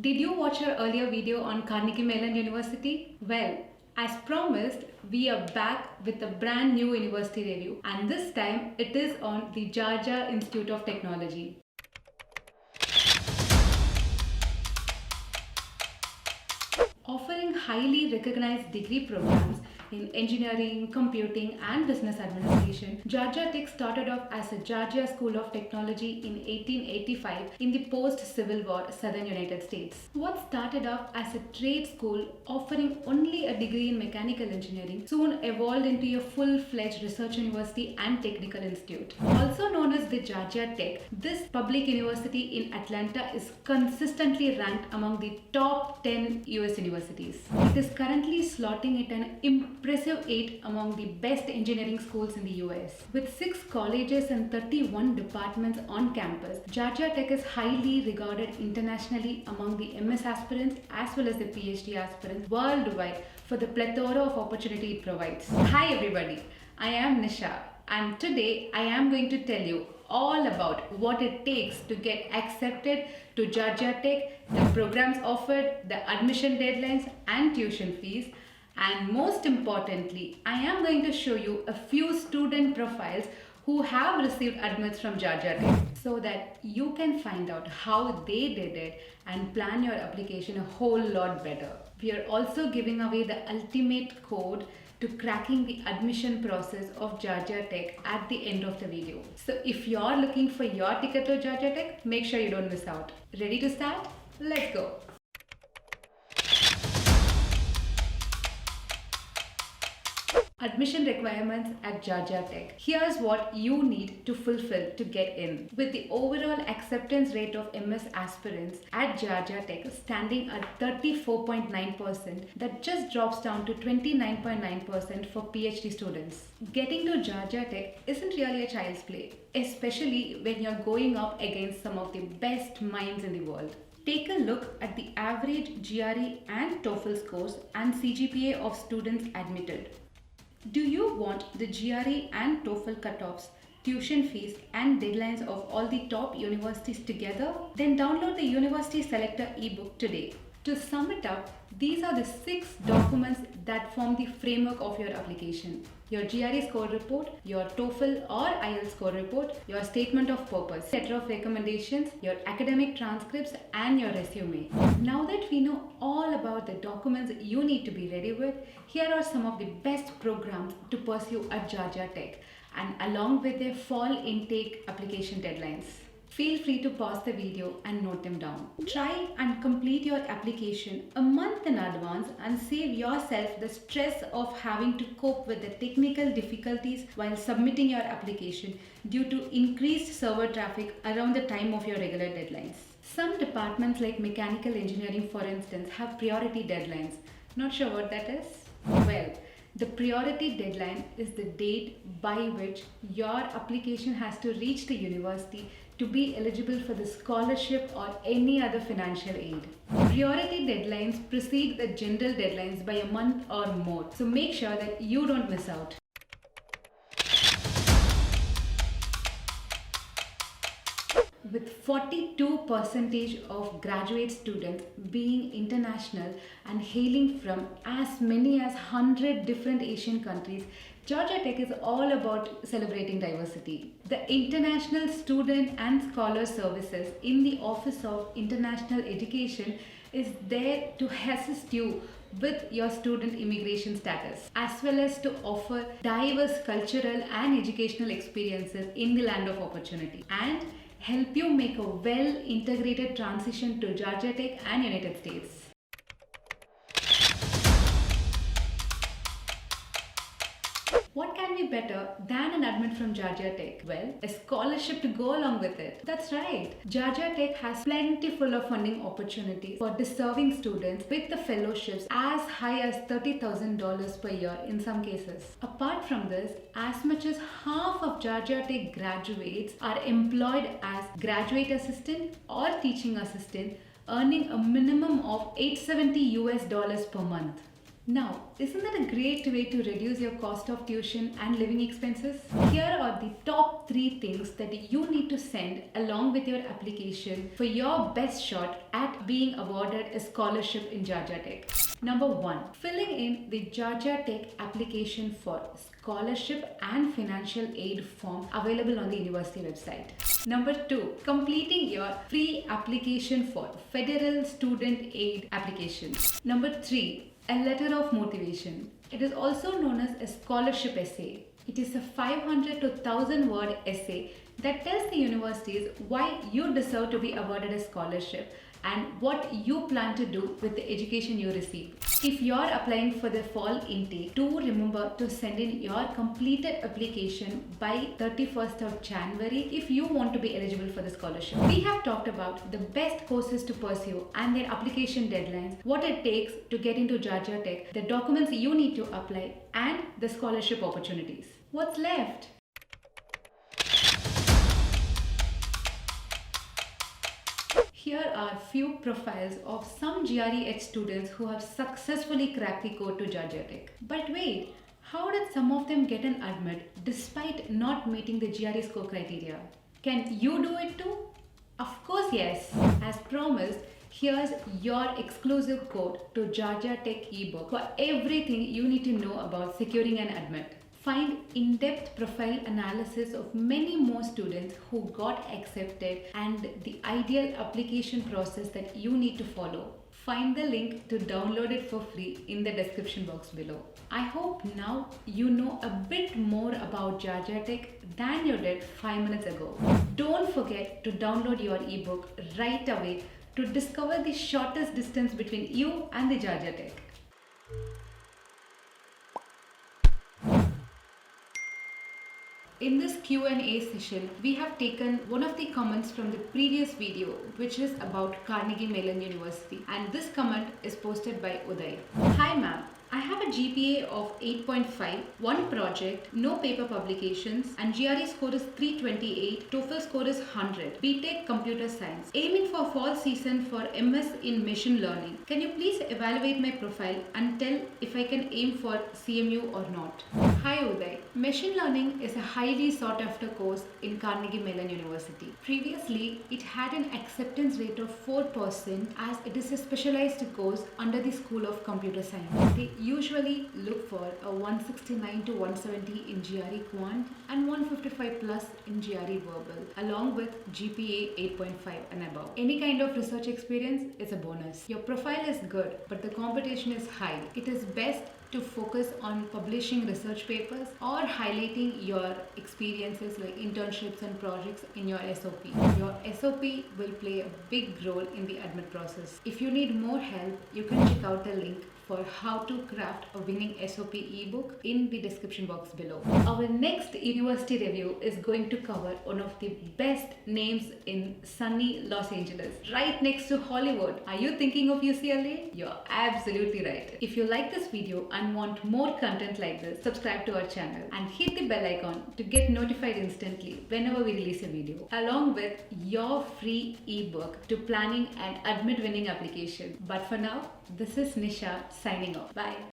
Did you watch our earlier video on Carnegie Mellon University? Well, as promised, we are back with a brand new university review, and this time it is on the Georgia Institute of Technology. Offering highly recognized degree programs in engineering, computing, and business administration, Georgia Tech started off as a Georgia School of Technology in 1885 in the post-Civil War southern United States. What started off as a trade school offering only a degree in mechanical engineering soon evolved into a full-fledged research university and technical institute. Also known as the Georgia Tech, this public university in Atlanta is consistently ranked among the top 10 US universities. It is currently slotting at an impressive 8 among the best engineering schools in the US. With 6 colleges and 31 departments on campus, Georgia Tech is highly regarded internationally among the MS aspirants as well as the PhD aspirants worldwide for the plethora of opportunity it provides. Hi everybody, I am Nisha, and today I am going to tell you all about what it takes to get accepted to Georgia Tech, the programs offered, the admission deadlines and tuition fees, and most importantly, I am going to show you a few student profiles who have received admits from Georgia Tech so that you can find out how they did it and plan your application a whole lot better. We are also giving away the ultimate code to cracking the admission process of Georgia Tech at the end of the video. So if you're looking for your ticket to Georgia Tech, make sure you don't miss out. Ready to start? Let's go. Admission requirements at Georgia Tech. Here's what you need to fulfill to get in. With the overall acceptance rate of MS aspirants at Georgia Tech standing at 34.9%, that just drops down to 29.9% for PhD students. Getting to Georgia Tech isn't really a child's play, especially when you're going up against some of the best minds in the world. Take a look at the average GRE and TOEFL scores and CGPA of students admitted. Do you want the GRE and TOEFL cutoffs, tuition fees and deadlines of all the top universities together? Then download the University Selector ebook today. To sum it up, these are the 6 documents that form the framework of your application. Your GRE score report, your TOEFL or IELTS score report, your statement of purpose, letter of recommendations, your academic transcripts and your resume. Now that we know all about the documents you need to be ready with, here are some of the best programs to pursue at Georgia Tech and along with their fall intake application deadlines. Feel free to pause the video and note them down. Try and complete your application a month in advance and save yourself the stress of having to cope with the technical difficulties while submitting your application due to increased server traffic around the time of your regular deadlines. Some departments like mechanical engineering, for instance, have priority deadlines. Not sure what that is? Well, the priority deadline is the date by which your application has to reach the university to be eligible for the scholarship or any other financial aid. Priority deadlines precede the general deadlines by a month or more, so make sure that you don't miss out. With 42% of graduate students being international and hailing from as many as 100 different Asian countries, Georgia Tech is all about celebrating diversity. The International Student and Scholar Services in the Office of International Education is there to assist you with your student immigration status, as well as to offer diverse cultural and educational experiences in the land of opportunity and help you make a well-integrated transition to Georgia Tech and United States. What can be better than an admit from Georgia Tech? Well, a scholarship to go along with it. That's right. Georgia Tech has plentiful of funding opportunities for deserving students with the fellowships as high as $30,000 per year in some cases. Apart from this, as much as half of Georgia Tech graduates are employed as graduate assistant or teaching assistant, earning a minimum of $870 per month. Now, isn't that a great way to reduce your cost of tuition and living expenses? Here are the top 3 things that you need to send along with your application for your best shot at being awarded a scholarship in Georgia Tech. Number 1. Filling in the Georgia Tech application for scholarship and financial aid form available on the university website. Number 2. Completing your pre-application for federal student aid application. Number 3. A letter of motivation. It is also known as a scholarship essay. It is a 500 to 1000 word essay that tells the universities why you deserve to be awarded a scholarship and what you plan to do with the education you receive. If you are applying for the fall intake, do remember to send in your completed application by 31st of January if you want to be eligible for the scholarship. We have talked about the best courses to pursue and their application deadlines, what it takes to get into Georgia Tech, the documents you need to apply, and the scholarship opportunities. What's left? Here are few profiles of some GREH students who have successfully cracked the code to Georgia Tech. But wait, how did some of them get an admit despite not meeting the GRE score criteria? Can you do it too? Of course yes. As promised, here's your exclusive code to Georgia Tech ebook for everything you need to know about securing an admit. Find in-depth profile analysis of many more students who got accepted and the ideal application process that you need to follow. Find the link to download it for free in the description box below. I hope now you know a bit more about Georgia Tech than you did 5 minutes ago. Don't forget to download your ebook right away to discover the shortest distance between you and the Georgia Tech. In this Q&A session, we have taken one of the comments from the previous video, which is about Carnegie Mellon University, and this comment is posted by Uday. Hi ma'am, I have a GPA of 8.5, one project, no paper publications, and GRE score is 328, TOEFL score is 100, BTech Computer Science, aiming for fall season for MS in Machine Learning. Can you please evaluate my profile and tell if I can aim for CMU or not? Hi Uday. Machine Learning is a highly sought after course in Carnegie Mellon University. Previously, it had an acceptance rate of 4% as it is a specialized course under the School of Computer Science. They usually look for a 169 to 170 in GRE Quant and 155 plus in GRE Verbal, along with GPA 8.5 and above. Any kind of research experience is a bonus. Your profile is good, but the competition is high. It is best to focus on publishing research papers or highlighting your experiences like internships and projects in your SOP. Your SOP will play a big role in the admit process. If you need more help, you can check out the link for how to craft a winning SOP ebook in the description box below. Our next university review is going to cover one of the best names in sunny Los Angeles, right next to Hollywood. Are you thinking of UCLA? You're absolutely right. If you like this video and want more content like this, subscribe to our channel and hit the bell icon to get notified instantly whenever we release a video, along with your free ebook to planning an admit winning application. But for now, this is Nisha signing off. Bye.